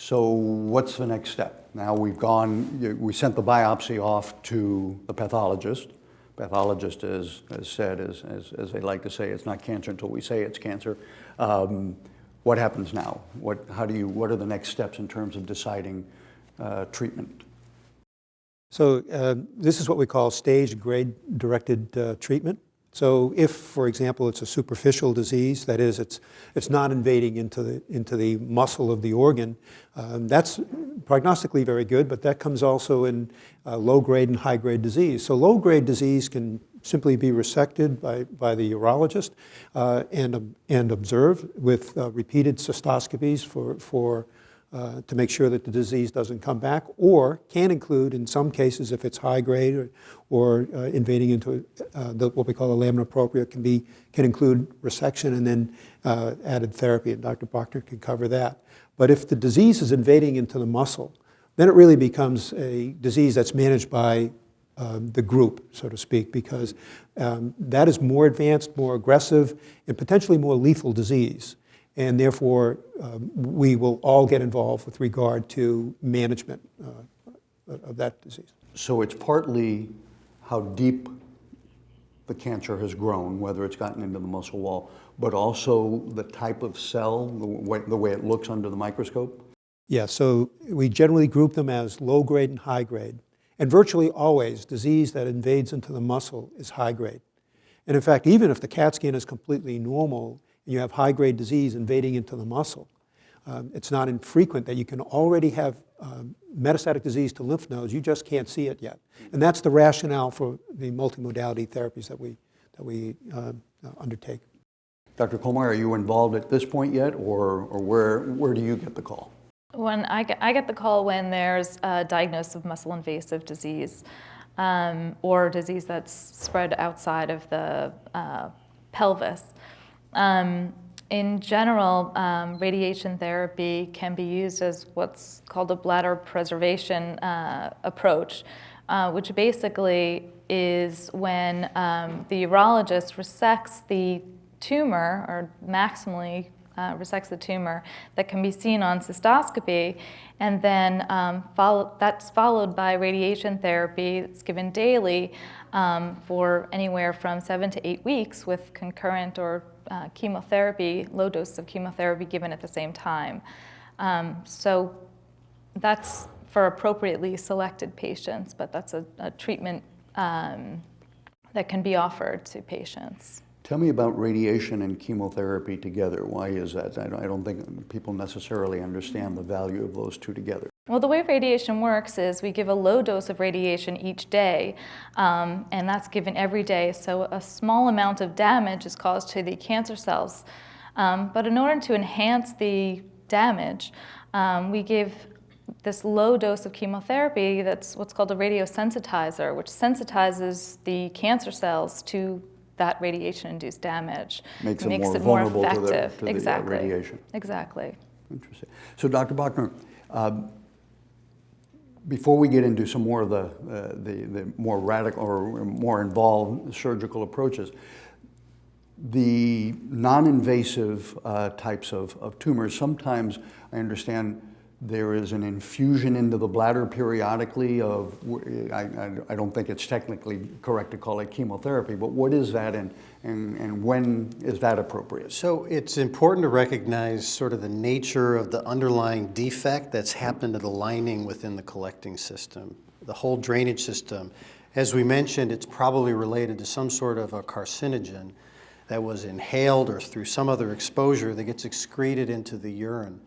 So what's the next step? Now we sent the biopsy off to the pathologist. Pathologist has said, as they like to say, it's not cancer until we say it's cancer. What happens now? What are the next steps in terms of deciding treatment? So this is what we call stage grade directed treatment. So if, for example, it's a superficial disease, that is, it's not invading into the muscle of the organ, that's prognostically very good, but that comes also in low-grade and high-grade disease. So low-grade disease can simply be resected by the urologist and observed with repeated cystoscopies to make sure that the disease doesn't come back, or can include, in some cases, if it's high grade or invading into what we call a lamina propria, can include resection and then added therapy, and Dr. Bachner can cover that. But if the disease is invading into the muscle, then it really becomes a disease that's managed by the group, so to speak, because that is more advanced, more aggressive, and potentially more lethal disease. And therefore, we will all get involved with regard to management of that disease. So it's partly how deep the cancer has grown, whether it's gotten into the muscle wall, but also the type of cell, the way it looks under the microscope? Yeah, so we generally group them as low grade and high grade. And virtually always, disease that invades into the muscle is high grade. And in fact, even if the CAT scan is completely normal, you have high-grade disease invading into the muscle, it's not infrequent that you can already have metastatic disease to lymph nodes, you just can't see it yet. And that's the rationale for the multimodality therapies that we undertake. Dr. Colmeyer, are you involved at this point yet, or where do you get the call? When I get the call when there's a diagnosis of muscle-invasive disease or disease that's spread outside of the pelvis. In general, radiation therapy can be used as what's called a bladder preservation approach, which basically is when the urologist resects the tumor, or maximally resects the tumor that can be seen on cystoscopy, and then that's followed by radiation therapy that's given daily for anywhere from 7 to 8 weeks with concurrent or chemotherapy, low doses of chemotherapy given at the same time. So that's for appropriately selected patients, but that's a treatment that can be offered to patients. Tell me about radiation and chemotherapy together. Why is that? I don't think people necessarily understand the value of those two together. Well, the way radiation works is we give a low dose of radiation each day, and that's given every day. So a small amount of damage is caused to the cancer cells. But in order to enhance the damage, we give this low dose of chemotherapy that's what's called a radiosensitizer, which sensitizes the cancer cells to that radiation-induced damage. Makes it more vulnerable to the exactly. Radiation. Exactly. Interesting. So, Dr. Bachner, before we get into some more of the more radical or more involved surgical approaches, the non-invasive types of tumors, sometimes I understand there is an infusion into the bladder periodically of, I don't think it's technically correct to call it chemotherapy, but what is that and when is that appropriate? So it's important to recognize sort of the nature of the underlying defect that's happened to the lining within the collecting system, the whole drainage system. As we mentioned, it's probably related to some sort of a carcinogen that was inhaled or through some other exposure that gets excreted into the urine.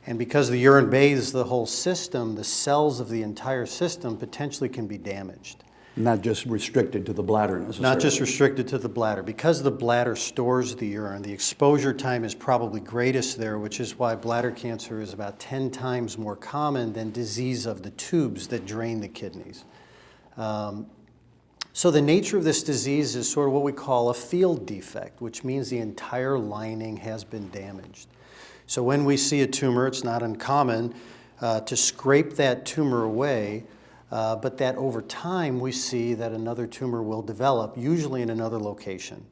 And because the urine bathes the whole system, the cells of the entire system potentially can be damaged. Not just restricted to the bladder necessarily. Not just restricted to the bladder. Because the bladder stores the urine, the exposure time is probably greatest there, which is why bladder cancer is about 10 times more common than disease of the tubes that drain the kidneys. So the nature of this disease is sort of what we call a field defect, which means the entire lining has been damaged. So when we see a tumor, it's not uncommon to scrape that tumor away, but that over time we see that another tumor will develop, usually in another location.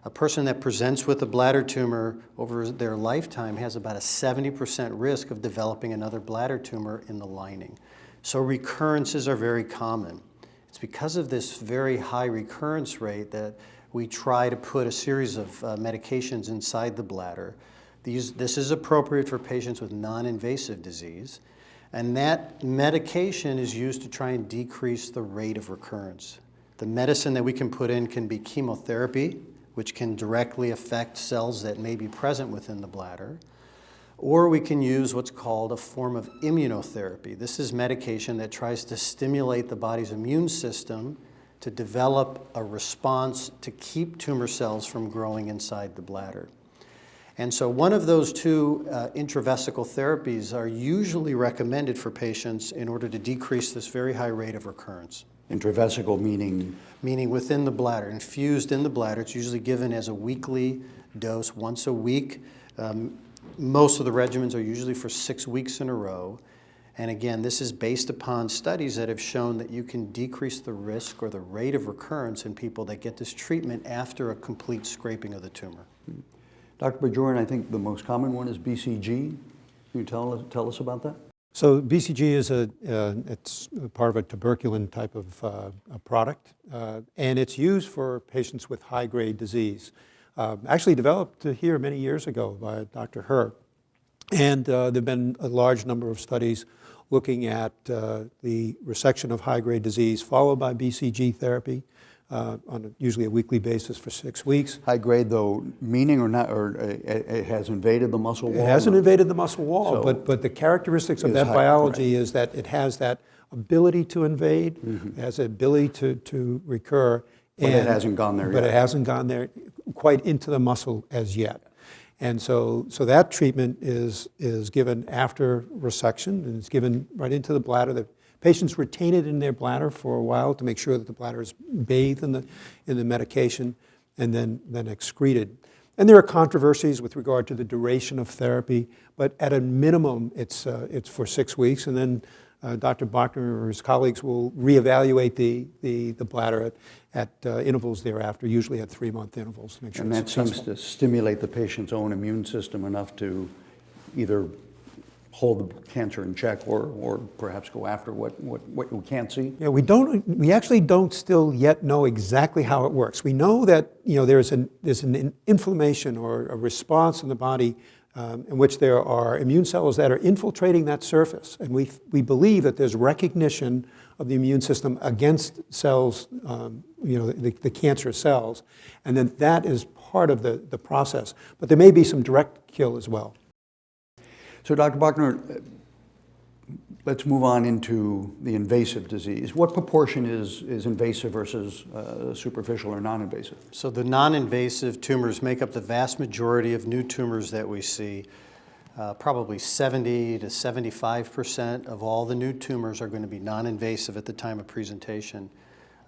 A person that presents with a bladder tumor over their lifetime has about a 70% risk of developing another bladder tumor in the lining. So recurrences are very common. It's because of this very high recurrence rate that we try to put a series of medications inside the bladder. This is appropriate for patients with non-invasive disease, and that medication is used to try and decrease the rate of recurrence. The medicine that we can put in can be chemotherapy, which can directly affect cells that may be present within the bladder, or we can use what's called a form of immunotherapy. This is medication that tries to stimulate the body's immune system to develop a response to keep tumor cells from growing inside the bladder. And so one of those two intravesical therapies are usually recommended for patients in order to decrease this very high rate of recurrence. Intravesical meaning? Meaning within the bladder, infused in the bladder. It's usually given as a weekly dose, once a week. Most of the regimens are usually for 6 weeks in a row. And again, this is based upon studies that have shown that you can decrease the risk or the rate of recurrence in people that get this treatment after a complete scraping of the tumor. Dr. Bajoran, I think the most common one is BCG. Can you tell us about that? So BCG is it's part of a tuberculin type of a product, and it's used for patients with high-grade disease. Actually developed here many years ago by Dr. Herr. And there have been a large number of studies looking at the resection of high-grade disease followed by BCG therapy on usually a weekly basis for 6 weeks. High grade, though, meaning or not, or it has invaded the muscle wall? It hasn't invaded the muscle wall, So but the characteristics of that high, biology right. is that it has that ability to invade, it has the ability to recur. But it hasn't gone there But yet. it hasn't gone there quite into the muscle as yet. And so that treatment is given after resection, and it's given right into the bladder. The patients retain it in their bladder for a while to make sure that the bladder is bathed in the medication and then excreted. And there are controversies with regard to the duration of therapy, but at a minimum, it's for 6 weeks, and then Dr. Bachner or his colleagues will reevaluate the bladder at intervals thereafter, usually at 3-month intervals to make sure And it's that successful. seems to stimulate the patient's own immune system enough to either hold the cancer in check or perhaps go after what we can't see? Yeah, we actually don't still yet know exactly how it works. We know that there's an inflammation or a response in the body in which there are immune cells that are infiltrating that surface, and we believe that there's recognition of the immune system against cells, the cancerous cells, and then that is part of the process. But there may be some direct kill as well. So, Dr. Bachner, let's move on into the invasive disease. What proportion is invasive versus superficial or non-invasive? So the non-invasive tumors make up the vast majority of new tumors that we see. Probably 70 to 75% of all the new tumors are going to be non-invasive at the time of presentation.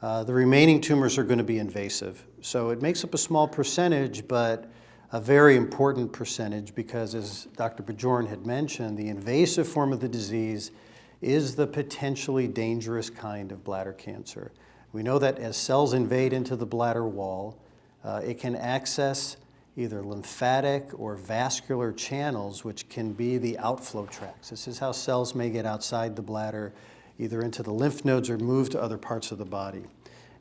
The remaining tumors are going to be invasive. So it makes up a small percentage, but a very important percentage because, as Dr. Bajoran had mentioned, the invasive form of the disease is the potentially dangerous kind of bladder cancer. We know that as cells invade into the bladder wall, it can access either lymphatic or vascular channels, which can be the outflow tracts. This is how cells may get outside the bladder, either into the lymph nodes or move to other parts of the body.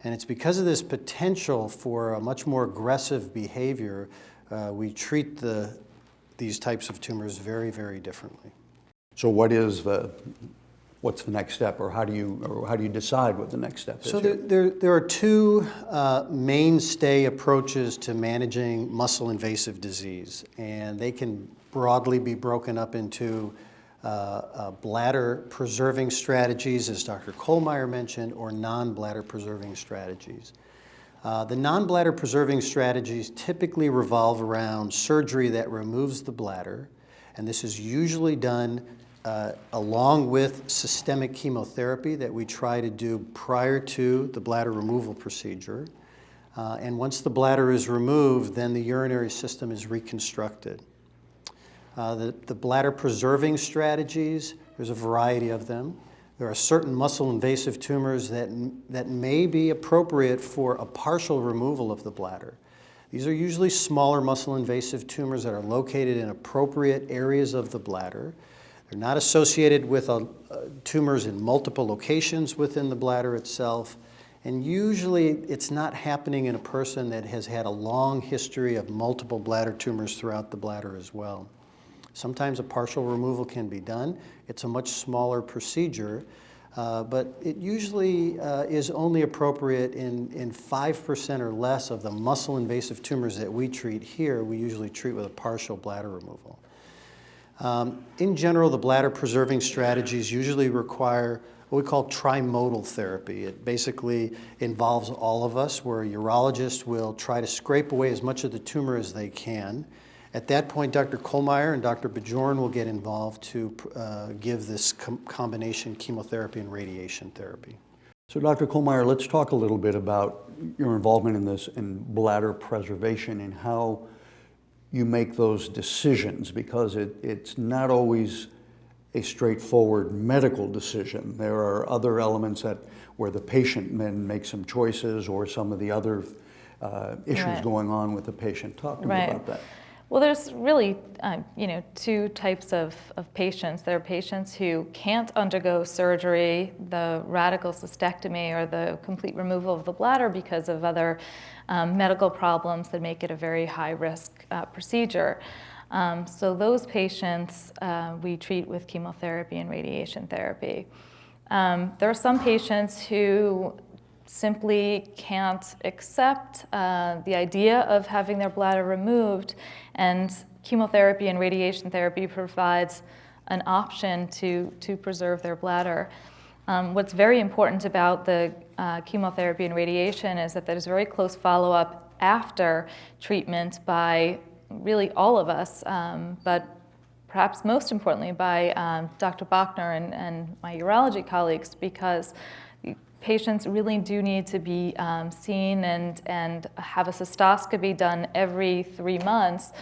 And it's because of this potential for a much more aggressive behavior, we treat these types of tumors very, very differently. So what's the next step, or how do you decide what the next step is? So there are two mainstay approaches to managing muscle invasive disease, and they can broadly be broken up into bladder preserving strategies, as Dr. Kohlmeyer mentioned, or non-bladder preserving strategies. The non-bladder preserving strategies typically revolve around surgery that removes the bladder, and this is usually done along with systemic chemotherapy that we try to do prior to the bladder removal procedure. And once the bladder is removed, then the urinary system is reconstructed. The bladder preserving strategies, there's a variety of them. There are certain muscle invasive tumors that may be appropriate for a partial removal of the bladder. These are usually smaller muscle invasive tumors that are located in appropriate areas of the bladder. They're not associated with tumors in multiple locations within the bladder itself. And usually it's not happening in a person that has had a long history of multiple bladder tumors throughout the bladder as well. Sometimes a partial removal can be done. It's a much smaller procedure, but it usually is only appropriate in 5% or less of the muscle invasive tumors that we treat here. We usually treat with a partial bladder removal. In general, the bladder preserving strategies usually require what we call trimodal therapy. It basically involves all of us, where a urologist will try to scrape away as much of the tumor as they can. At that point, Dr. Kohlmeyer and Dr. Bajorn will get involved to give this combination chemotherapy and radiation therapy. So Dr. Kohlmeyer, let's talk a little bit about your involvement in this, in bladder preservation, and how you make those decisions, because it's not always a straightforward medical decision. There are other elements where the patient then makes some choices, or some of the other issues going on with the patient. Talk to me about that. Well, there's really, two types of patients. There are patients who can't undergo surgery, the radical cystectomy, or the complete removal of the bladder because of other medical problems that make it a very high-risk procedure. So those patients we treat with chemotherapy and radiation therapy. There are some patients who simply can't accept the idea of having their bladder removed, and chemotherapy and radiation therapy provides an option to preserve their bladder. What's very important about the chemotherapy and radiation is that there's very close follow-up after treatment by really all of us, but perhaps most importantly by Dr. Bachner and my urology colleagues, because patients really do need to be seen and have a cystoscopy done every 3 months,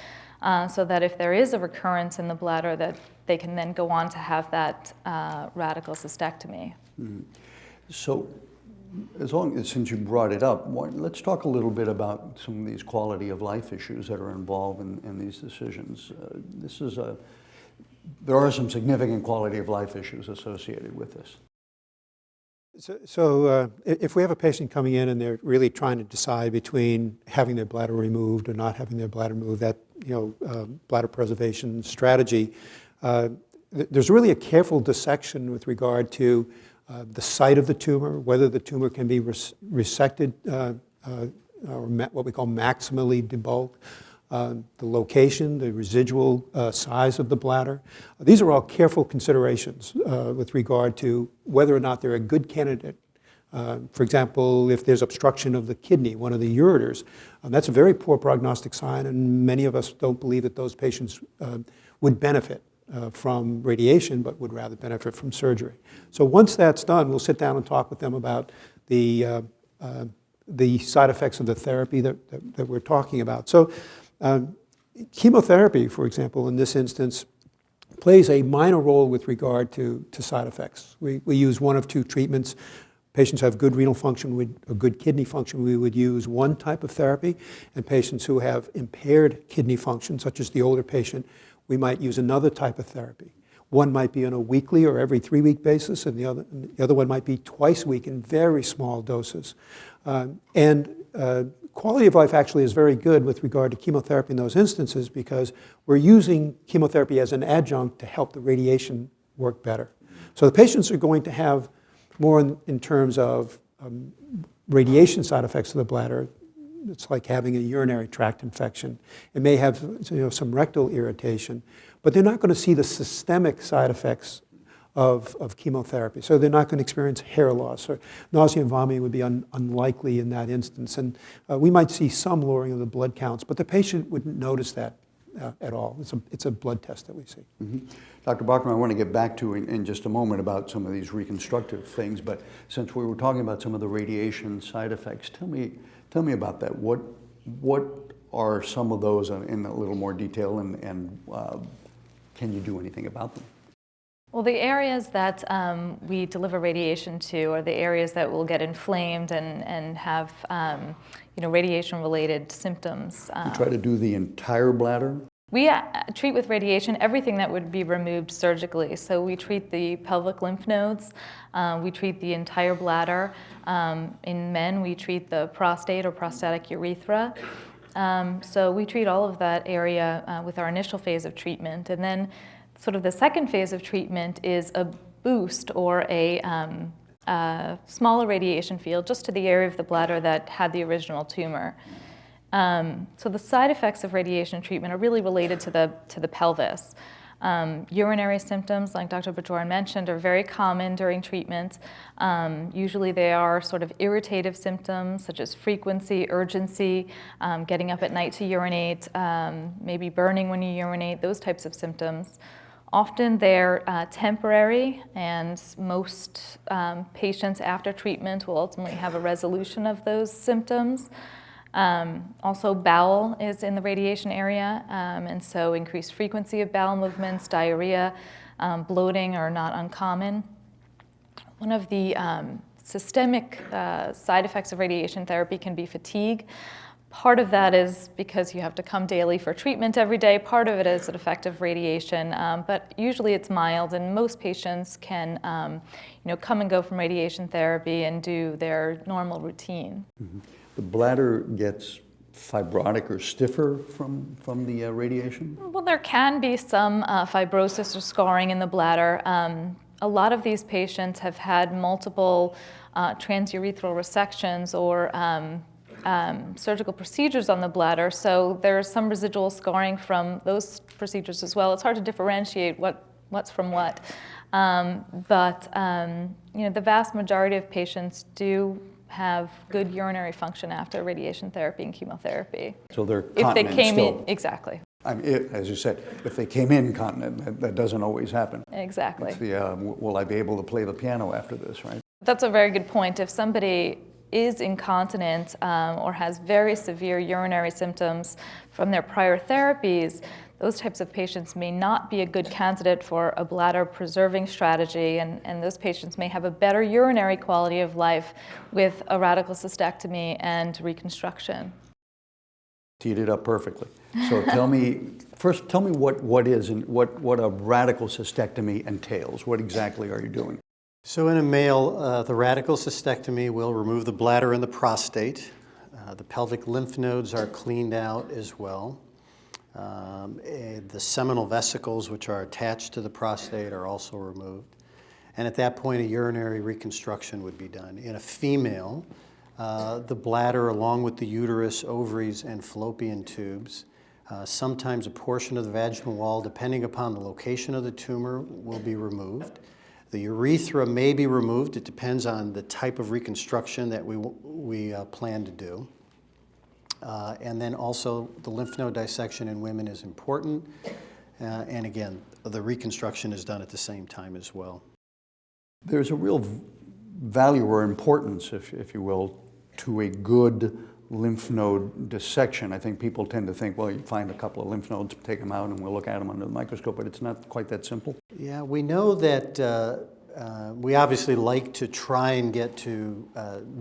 so that if there is a recurrence in the bladder, that they can then go on to have that radical cystectomy. So, since you brought it up, let's talk a little bit about some of these quality of life issues that are involved in these decisions. There are some significant quality of life issues associated with this. So if we have a patient coming in and they're really trying to decide between having their bladder removed or not having their bladder removed, that bladder preservation strategy, there's really a careful dissection with regard to the site of the tumor, whether the tumor can be resected or what we call maximally debulked, the location, the residual size of the bladder. These are all careful considerations with regard to whether or not they're a good candidate. For example, if there's obstruction of the kidney, one of the ureters, that's a very poor prognostic sign, and many of us don't believe that those patients would benefit from radiation, but would rather benefit from surgery. So once that's done, we'll sit down and talk with them about the side effects of the therapy that we're talking about. So chemotherapy, for example, in this instance, plays a minor role with regard to side effects. We use one of two treatments. Patients have good renal function or good kidney function, we would use one type of therapy. And patients who have impaired kidney function, such as the older patient, we might use another type of therapy. One might be on a weekly or every 3-week basis, and the other one might be twice a week in very small doses. Quality of life actually is very good with regard to chemotherapy in those instances, because we're using chemotherapy as an adjunct to help the radiation work better. So the patients are going to have more in terms of radiation side effects of the bladder. It's like having a urinary tract infection. It may have some rectal irritation, but they're not going to see the systemic side effects of chemotherapy. So they're not going to experience hair loss, or nausea and vomiting would be unlikely in that instance. And we might see some lowering of the blood counts, but the patient wouldn't notice that at all. It's a blood test that we see. Mm-hmm. Dr. Bachman, I want to get back to in just a moment about some of these reconstructive things, but since we were talking about some of the radiation side effects, tell me about that. What are some of those in a little more detail, and can you do anything about them? Well, the areas that we deliver radiation to are the areas that will get inflamed and have radiation-related symptoms. You try to do the entire bladder? We treat with radiation everything that would be removed surgically. So we treat the pelvic lymph nodes, we treat the entire bladder. In men, we treat the prostate or prostatic urethra. So we treat all of that area with our initial phase of treatment. And then sort of the second phase of treatment is a boost or a smaller radiation field just to the area of the bladder that had the original tumor. So the side effects of radiation treatment are really related to the pelvis. Urinary symptoms, like Dr. Bajoran mentioned, are very common during treatment. Usually they are sort of irritative symptoms such as frequency, urgency, getting up at night to urinate, maybe burning when you urinate, those types of symptoms. Often they're temporary, and most patients after treatment will ultimately have a resolution of those symptoms. Also, bowel is in the radiation area, and so increased frequency of bowel movements, diarrhea, bloating are not uncommon. One of the systemic side effects of radiation therapy can be fatigue. Part of that is because you have to come daily for treatment every day. Part of it is an effect of radiation, but usually it's mild, and most patients can come and go from radiation therapy and do their normal routine. Mm-hmm. The bladder gets fibrotic or stiffer from the radiation? Well, there can be some fibrosis or scarring in the bladder. A lot of these patients have had multiple transurethral resections or surgical procedures on the bladder, so there's some residual scarring from those procedures as well. It's hard to differentiate what's from what, but the vast majority of patients do have good urinary function after radiation therapy and chemotherapy. So they're if continent they came still. in, exactly. I mean, as you said, if they came in continent, that doesn't always happen. Exactly. It's the, will I be able to play the piano after this, right? That's a very good point. If somebody is incontinent or has very severe urinary symptoms from their prior therapies, those types of patients may not be a good candidate for a bladder preserving strategy, and those patients may have a better urinary quality of life with a radical cystectomy and reconstruction. Teed it up perfectly. So tell me what is and what a radical cystectomy entails. What exactly are you doing? So in a male, the radical cystectomy will remove the bladder and the prostate. The pelvic lymph nodes are cleaned out as well. The seminal vesicles, which are attached to the prostate, are also removed. And at that point, a urinary reconstruction would be done. In a female, the bladder, along with the uterus, ovaries, and fallopian tubes, sometimes a portion of the vaginal wall, depending upon the location of the tumor, will be removed. The urethra may be removed. It depends on the type of reconstruction that we plan to do. And then also the lymph node dissection in women is important. And again, the reconstruction is done at the same time as well. There's a real value or importance, if you will, to a good lymph node dissection. I think people tend to think, well, you find a couple of lymph nodes, take them out, and we'll look at them under the microscope, but it's not quite that simple. Yeah, we know that we obviously like to try and get to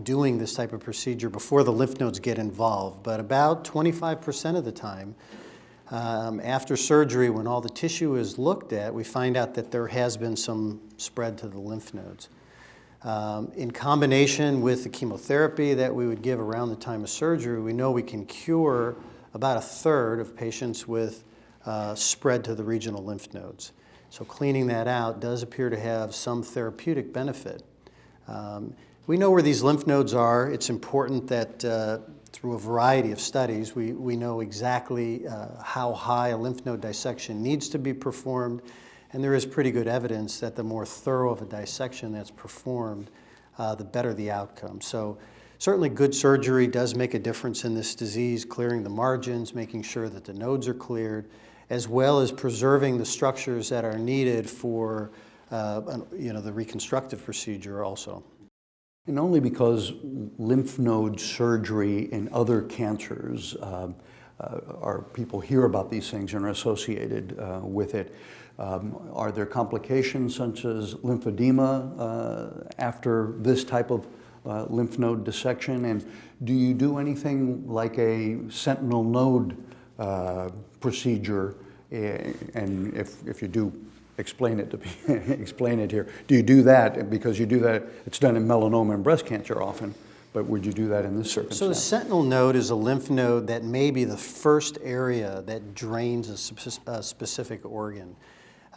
doing this type of procedure before the lymph nodes get involved, but about 25% of the time, after surgery, when all the tissue is looked at, we find out that there has been some spread to the lymph nodes. In combination with the chemotherapy that we would give around the time of surgery, we know we can cure about a third of patients with spread to the regional lymph nodes. So cleaning that out does appear to have some therapeutic benefit. We know where these lymph nodes are. It's important that through a variety of studies, we know exactly how high a lymph node dissection needs to be performed. And there is pretty good evidence that the more thorough of a dissection that's performed, the better the outcome. So certainly good surgery does make a difference in this disease, clearing the margins, making sure that the nodes are cleared, as well as preserving the structures that are needed for the reconstructive procedure also. And only because lymph node surgery in other cancers people hear about these things and are associated with it. Are there complications such as lymphedema after this type of lymph node dissection? And do you do anything like a sentinel node procedure? And if you do, explain it to me, explain it here. Do you do that? Because you do that, it's done in melanoma and breast cancer often, but would you do that in this circumstance? So the sentinel node is a lymph node that may be the first area that drains a specific organ.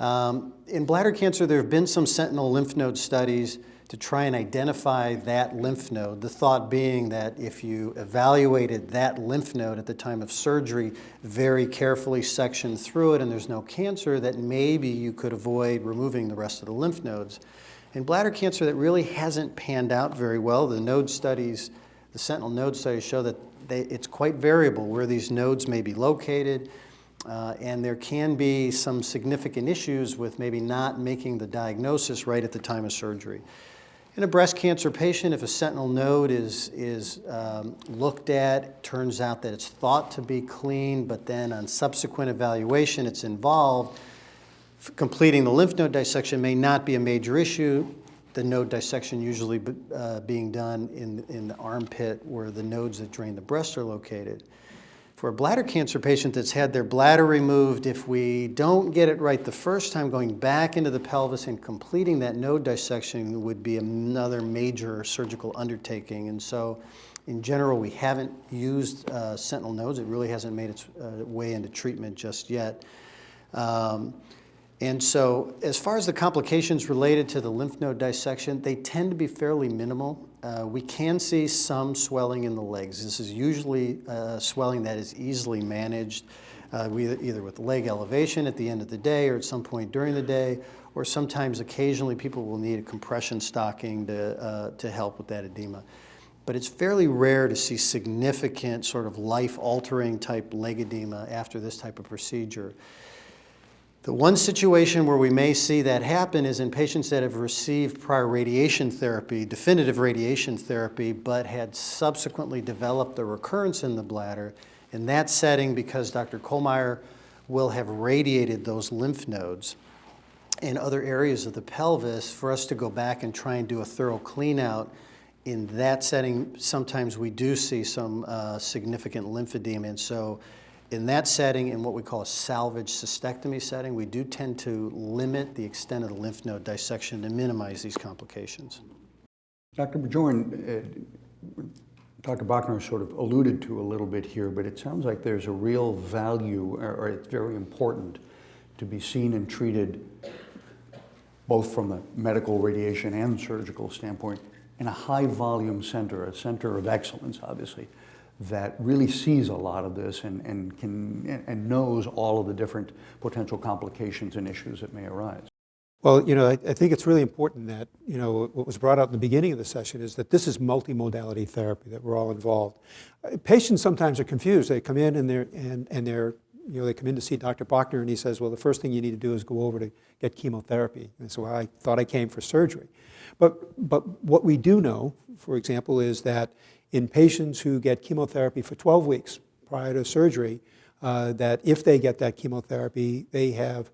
In bladder cancer, there have been some sentinel lymph node studies to try and identify that lymph node, the thought being that if you evaluated that lymph node at the time of surgery, very carefully sectioned through it, and there's no cancer, that maybe you could avoid removing the rest of the lymph nodes. In bladder cancer, that really hasn't panned out very well. The node studies, the sentinel node studies show that it's quite variable where these nodes may be located, and there can be some significant issues with maybe not making the diagnosis right at the time of surgery. In a breast cancer patient, if a sentinel node is looked at, it turns out that it's thought to be clean, but then on subsequent evaluation it's involved, completing the lymph node dissection may not be a major issue. The node dissection usually being done in the armpit where the nodes that drain the breast are located. For a bladder cancer patient that's had their bladder removed, if we don't get it right the first time, going back into the pelvis and completing that node dissection would be another major surgical undertaking. And so, in general, we haven't used sentinel nodes. It really hasn't made its way into treatment just yet. And so, as far as the complications related to the lymph node dissection, they tend to be fairly minimal. We can see some swelling in the legs. This is usually swelling that is easily managed, either with leg elevation at the end of the day or at some point during the day, or sometimes occasionally people will need a compression stocking to help with that edema. But it's fairly rare to see significant sort of life-altering type leg edema after this type of procedure. The one situation where we may see that happen is in patients that have received prior radiation therapy, definitive radiation therapy, but had subsequently developed a recurrence in the bladder. In that setting, because Dr. Kohlmeyer will have radiated those lymph nodes in other areas of the pelvis, for us to go back and try and do a thorough clean out, in that setting, sometimes we do see some significant lymphedema. And so in that setting, in what we call a salvage cystectomy setting, we do tend to limit the extent of the lymph node dissection to minimize these complications. Dr. Bjorn, Dr. Bachner sort of alluded to a little bit here, but it sounds like there's a real value, or it's very important to be seen and treated both from the medical, radiation, and surgical standpoint in a high volume center, a center of excellence, obviously, that really sees a lot of this and knows all of the different potential complications and issues that may arise. Well, I think it's really important that, what was brought out in the beginning of the session is that this is multimodality therapy, that we're all involved. Patients sometimes are confused. They come in and they come in to see Dr. Bachner and he says, well, the first thing you need to do is go over to get chemotherapy. And so I thought I came for surgery. But what we do know, for example, is that in patients who get chemotherapy for 12 weeks prior to surgery, that if they get that chemotherapy, they have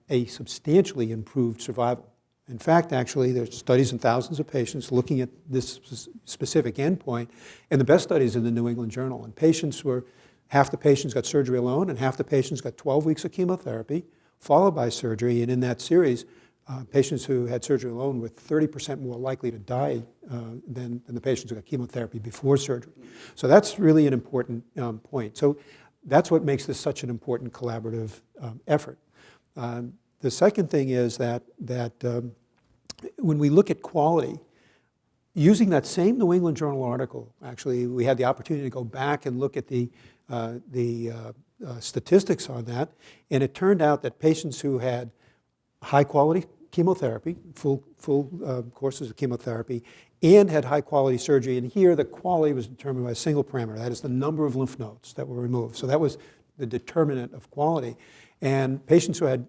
a substantially improved survival. In fact, actually, there's studies in thousands of patients looking at this specific endpoint, and the best studies in the New England Journal. And half the patients got surgery alone, and half the patients got 12 weeks of chemotherapy, followed by surgery. And in that series, patients who had surgery alone were 30% more likely to die than the patients who got chemotherapy before surgery. So that's really an important point. So that's what makes this such an important collaborative effort. The second thing is that when we look at quality, using that same New England Journal article, actually, we had the opportunity to go back and look at the statistics on that, and it turned out that patients who had high-quality chemotherapy, full courses of chemotherapy, and had high-quality surgery. And here, the quality was determined by a single parameter. That is the number of lymph nodes that were removed. So that was the determinant of quality. And patients who had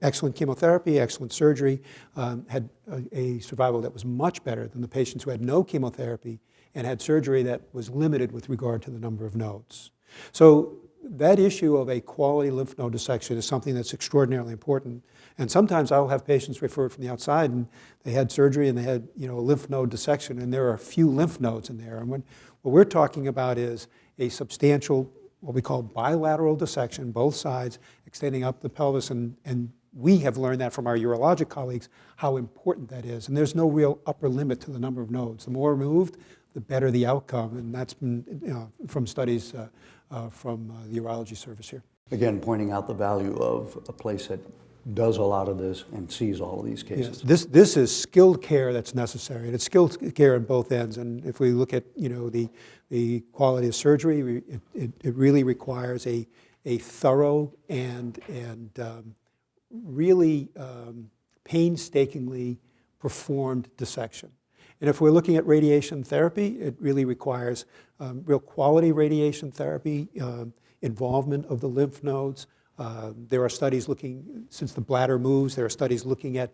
excellent chemotherapy, excellent surgery, had a survival that was much better than the patients who had no chemotherapy and had surgery that was limited with regard to the number of nodes. So that issue of a quality lymph node dissection is something that's extraordinarily important. And sometimes I'll have patients referred from the outside, and they had surgery and they had, a lymph node dissection, and there are a few lymph nodes in there. And what we're talking about is a substantial, what we call bilateral dissection, both sides, extending up the pelvis, and we have learned that from our urologic colleagues, how important that is. And there's no real upper limit to the number of nodes. The more removed, the better the outcome, and that's been from studies from the urology service here. Again, pointing out the value of a place that does a lot of this and sees all of these cases. Yes. This is skilled care that's necessary, and it's skilled care on both ends. And if we look at the quality of surgery, it really requires a thorough and really painstakingly performed dissection. And if we're looking at radiation therapy, it really requires real quality radiation therapy, involvement of the lymph nodes. There are studies looking, since the bladder moves, there are studies looking at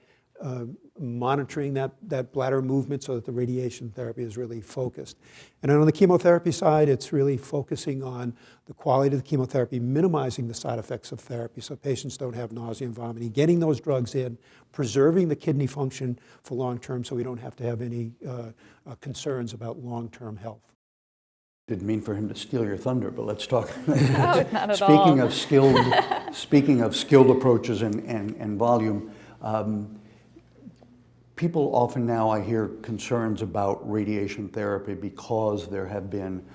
monitoring that bladder movement so that the radiation therapy is really focused. And then on the chemotherapy side, it's really focusing on the quality of the chemotherapy, minimizing the side effects of therapy so patients don't have nausea and vomiting, getting those drugs in, preserving the kidney function for long term so we don't have to have any concerns about long-term health. Didn't mean for him to steal your thunder, but let's talk. No, not at all. Speaking of skilled approaches and volume, people often now, I hear concerns about radiation therapy because there have been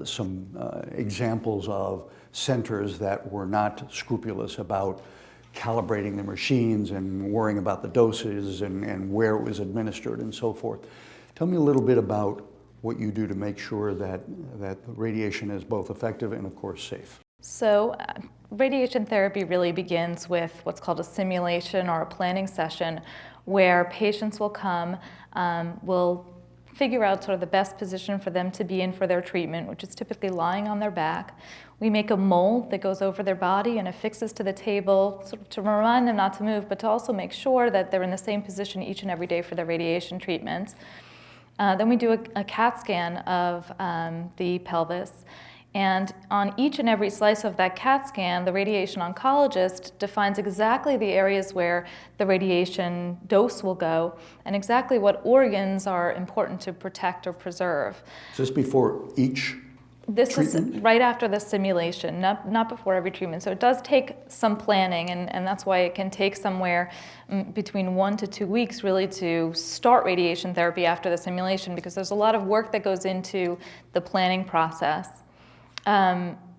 some examples of centers that were not scrupulous about calibrating the machines and worrying about the doses and where it was administered and so forth. Tell me a little bit about what you do to make sure that radiation is both effective and, of course, safe. So radiation therapy really begins with what's called a simulation or a planning session where patients will come, we'll figure out sort of the best position for them to be in for their treatment, which is typically lying on their back. We make a mold that goes over their body and affixes to the table sort of to remind them not to move, but to also make sure that they're in the same position each and every day for their radiation treatment. Then we do a CAT scan of the pelvis, and on each and every slice of that CAT scan, the radiation oncologist defines exactly the areas where the radiation dose will go and exactly what organs are important to protect or preserve. Is this before each This treatment? is right after the simulation, not before every treatment. So it does take some planning, and that's why it can take somewhere between 1 to 2 weeks really to start radiation therapy after the simulation, because there's a lot of work that goes into the planning process.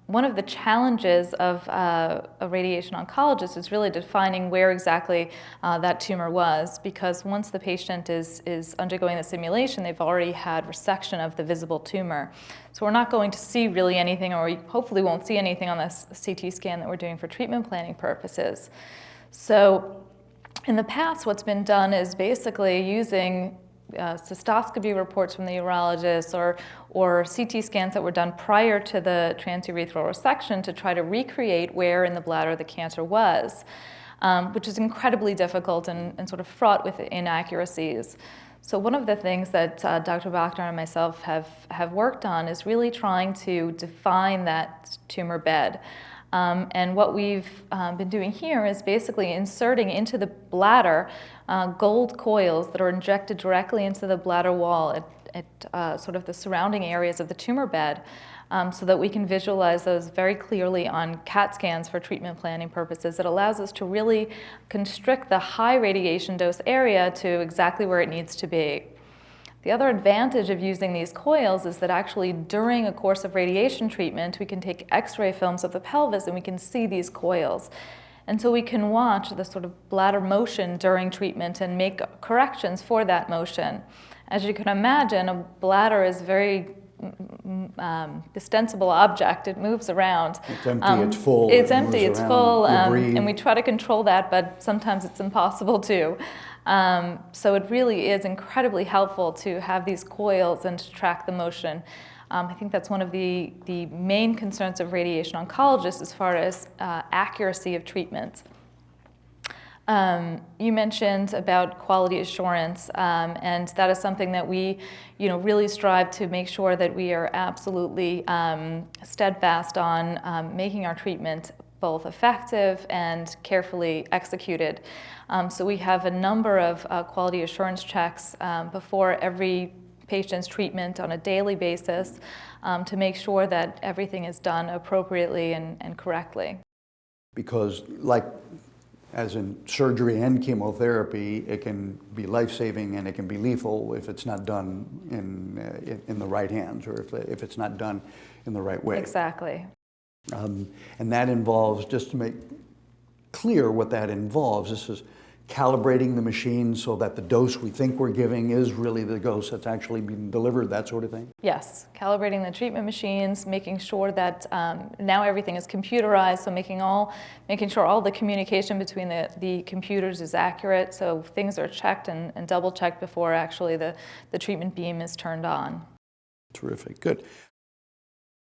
One of the challenges of a radiation oncologist is really defining where exactly that tumor was, because once the patient is undergoing the simulation, they've already had resection of the visible tumor. So we're not going to see really anything, or we hopefully won't see anything on this CT scan that we're doing for treatment planning purposes. So in the past, what's been done is basically using cystoscopy reports from the urologist or CT scans that were done prior to the transurethral resection to try to recreate where in the bladder the cancer was, which is incredibly difficult and sort of fraught with inaccuracies. So one of the things that Dr. Bachner and myself have worked on is really trying to define that tumor bed. And what we've been doing here is basically inserting into the bladder gold coils that are injected directly into the bladder wall at sort of the surrounding areas of the tumor bed, so that we can visualize those very clearly on CAT scans for treatment planning purposes. It allows us to really constrict the high radiation dose area to exactly where it needs to be. The other advantage of using these coils is that actually during a course of radiation treatment, we can take X-ray films of the pelvis and we can see these coils. And so we can watch the sort of bladder motion during treatment and make corrections for that motion. As you can imagine, a bladder is a very distensible object. It moves around. It's empty, it's full. It's empty, it's full, breathe. and we try to control that, but sometimes it's impossible to. So it really is incredibly helpful to have these coils and to track the motion. I think that's one of the main concerns of radiation oncologists as far as accuracy of treatment. You mentioned about quality assurance, and that is something that we, really strive to make sure that we are absolutely steadfast on making our treatment both effective and carefully executed. So we have a number of quality assurance checks before every patient's treatment on a daily basis to make sure that everything is done appropriately and correctly. Because like as in surgery and chemotherapy, it can be life-saving and it can be lethal if it's not done in the right hands, or if it's not done in the right way. Exactly. And that involves, just to make clear what that involves, this is calibrating the machine so that the dose we think we're giving is really the dose that's actually being delivered, that sort of thing? Yes, calibrating the treatment machines, making sure that now everything is computerized, so making sure all the communication between the computers is accurate, so things are checked and double checked before actually the treatment beam is turned on. Terrific, good.